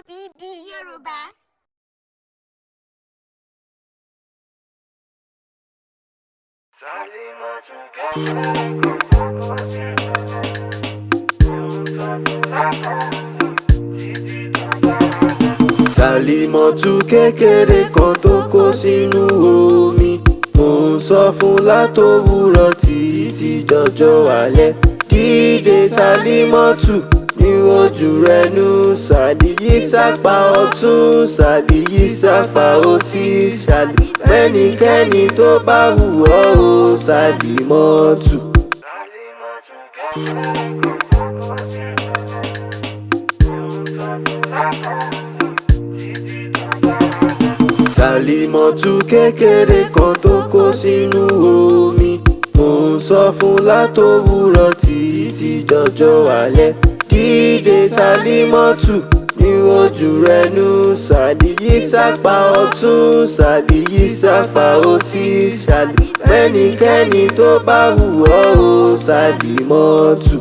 BD Yorùbá. Sàlímọ́tù kékeré kan tó kó sínú omi, mò ń sọ fún látòwúrọ̀ títí dọjọ́ alẹ́. Dídé Sàlímọ́tù ní ojú rẹ̀ nù, Sàlí yí sápá ọ̀tún, Sàlí yí sápá òsì, Sàlí fẹ́nikẹ́ni tó bá hùwà o Sàlímọ́tù. Sàlímọ́tù kékeré kan tó kó sínú omi, mò ń sọ fún látòwúrọ̀ títí dọjọ́ alẹ́. Dídé Sàlímọ́tù ní ojú rẹ̀ nù, Sàlí yí sápá ọ̀tún, Sàlí yí sápá òsì, Sàlí fẹ́nikẹ́ni tó bá hùwà o Sàlímọ́tù.